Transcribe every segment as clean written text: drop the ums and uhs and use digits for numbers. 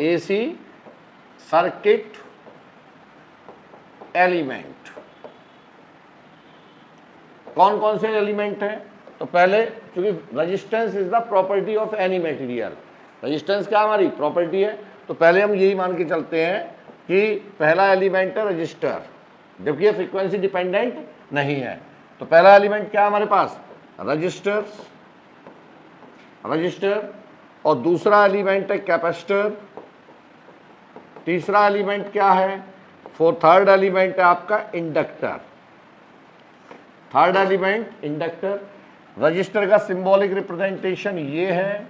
AC circuit element. कौन कौन से एलिमेंट हैं? तो पहले, क्योंकि resistance is the property of any material, resistance क्या हमारी प्रॉपर्टी है, तो पहले हम यही मान के चलते हैं कि पहला एलिमेंट है रजिस्टर, जबकि ये फ्रीक्वेंसी डिपेंडेंट नहीं है। तो पहला एलिमेंट क्या है हमारे पास? रजिस्टर, और दूसरा एलिमेंट है कैपेसिटर, तीसरा एलिमेंट क्या है? थर्ड एलिमेंट है आपका inductor, third element inductor. Register का सिंबॉलिक रिप्रेजेंटेशन ये है,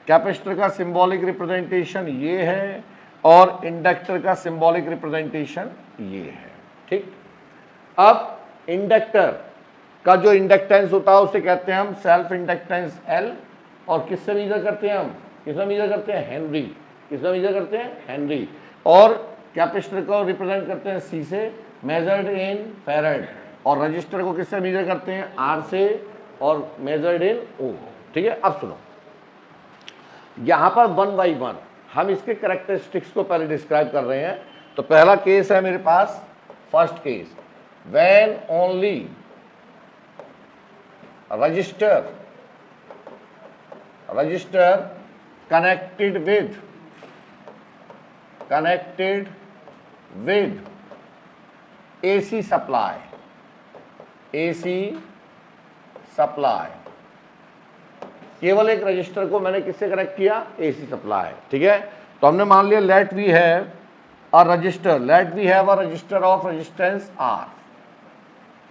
कैपेसिटर का सिंबॉलिक रिप्रेजेंटेशन ये है, और इंडक्टर का सिंबॉलिक रिप्रेजेंटेशन ये है। ठीक, अब इंडक्टर का जो इंडक्टेंस होता है उसे कहते हैं हम सेल्फ इंडक्टेंस L, और किससे मेजर करते हैं हम? किसमें मेजर करते हैं? हेनरी। किसमें मेजर करते हैं? हेनरी। और कैपेसिटर को रिप्रेजेंट करते हैं C से, मेजर्ड इन फैराड, और रजिस्टर को किससे मेजर करते हैं? R से, और मेजर्ड इन ओम। ठीक है, अब सुनो, यहां पर 1 by 1 हम इसके कैरेक्टरिस्टिक्स को पहले डिस्क्राइब कर रहे हैं। तो पहला केस है मेरे पास, first case, when only register connected with AC supply, केवल एक रजिस्टर को मैंने किससे कनेक्ट किया? AC supply. ठीक है, तो हमने मान लिया let we have a register of resistance R।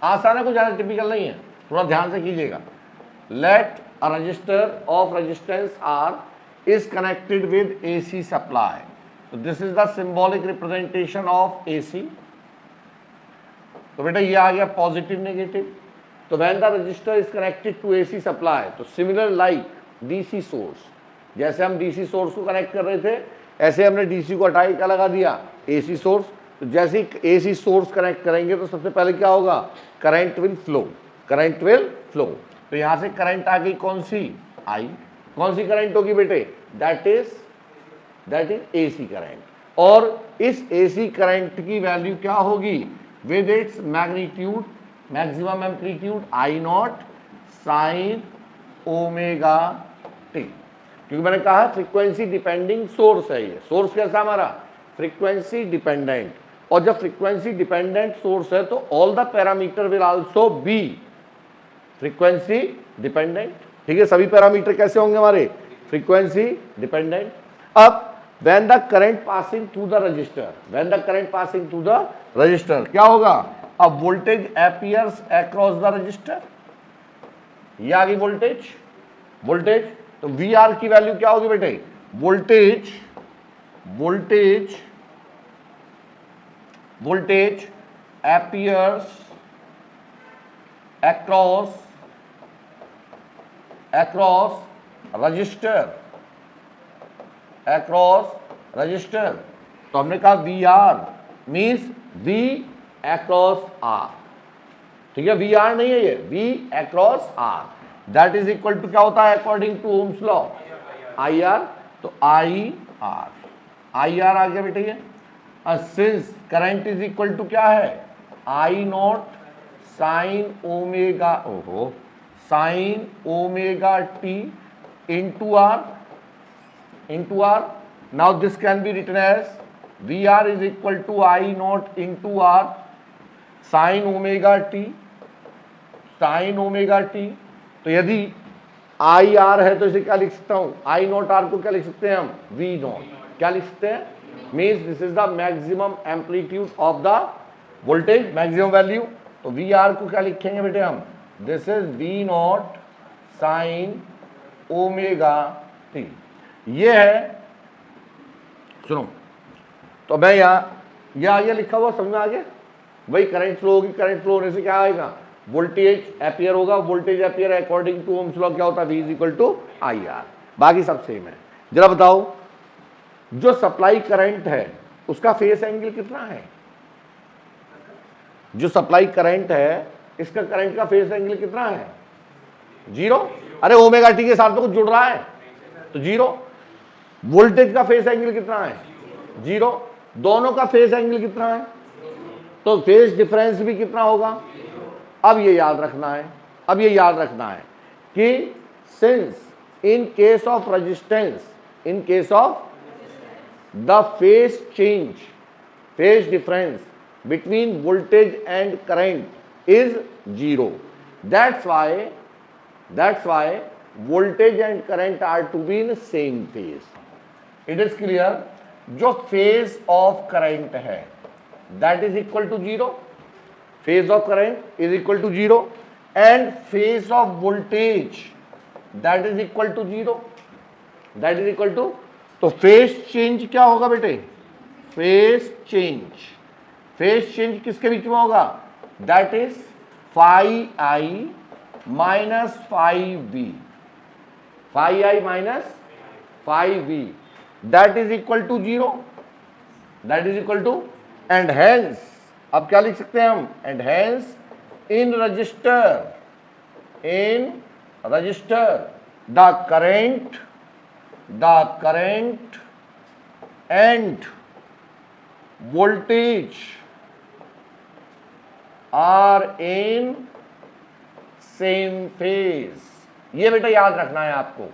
आसान है, कुछ ज़्यादा टिपिकल नहीं है, थोड़ा ध्यान से कीजिएगा। Let a resistor of resistance R is connected with AC supply. So this is the symbolic representation of AC. तो बेटा ये आ गया पॉजिटिव नेगेटिव। तो when the resistor is connected to AC supply, तो similar like DC source, जैसे हम DC source को connect कर रहे थे ऐसे हमने DC को हटा के क्या लगा दिया? AC source. तो जैसे ही AC सोर्स कनेक्ट करेंगे तो सबसे पहले क्या होगा? Current will flow. तो यहां से करंट आ गई कौन सी? I। कौन सी करंट होगी बेटे? That is AC current. और इस AC करंट की वैल्यू क्या होगी? With its magnitude, maximum amplitude I0 sine omega T. क्योंकि मैंने कहा फ्रीक्वेंसी डिपेंडिंग सोर्स है ये। सोर्स कैसा हमारा? Frequency dependent. और जब फ्रीक्वेंसी डिपेंडेंट सोर्स है तो all the parameter will also be frequency dependent. ठीक है, सभी पैरामीटर कैसे होंगे हमारे? Frequency dependent. अब when the current passing through the resistor, क्या होगा? अब voltage appears across the resistor, ये आ गई वोल्टेज। तो VR की वैल्यू क्या होगी बेटे? Voltage appears across register. तो हमने कहा VR means V across R। ठीक है, VR नहीं है ये, V across R, that is equal to क्या होता है according to Ohm's law? IR। तो IR आ गया बेटे ये। Since current is equal to क्या है? I0 sine omega T into R. Now this can be written as VR is equal to I0 into R sin omega t। तो यदि IR है तो इसे क्या लिख सकता हूं? I0 R को क्या लिख सकते हैं हम? V0। क्या लिख सकते हैं? Means this is the maximum amplitude of the voltage, maximum value. तो VR को क्या लिखेंगे बेटे हम? This is V0 sign omega T. ये है, सुनो, तो मैं यह लिखा हुआ समझ में आ गया? वही करंट फ्लो होगी, करंट फ्लो होने से क्या आएगा? वोल्टेज एपियर होगा। Voltage appear according to Ohm's law क्या होता है? V is equal to IR। बाकी सब सेम है। जरा बताओ, जो सप्लाई करंट है उसका फेस एंगल कितना है? जो सप्लाई करंट है इसका करंट का फेस एंगल कितना है? 0। अरे ओमेगा टी के साथ तो कुछ जुड़ रहा है तो 0। वोल्टेज का फेज एंगल कितना है 0, दोनों का फेज एंगल कितना है, तो फेज डिफरेंस भी कितना होगा। अब ये याद रखना है, अब ये याद रखना है कि since in case of resistance, in case of the phase change, phase difference between voltage and current is 0, that's why voltage and current are to be in same phase. It is clear, जो phase of current है that is equal to 0, phase of current is equal to 0 and phase of voltage that is equal to 0, that is equal to, तो phase change क्या होगा बेटे, phase change, phase change किसके बीच में होगा, that is phi I minus phi B, phi I minus phi B, that is equal to 0, that is equal to, and hence अब क्या लिख सकते हैं हम, and hence in register the current and voltage are in same phase। ये बेटा याद रखना है आपको।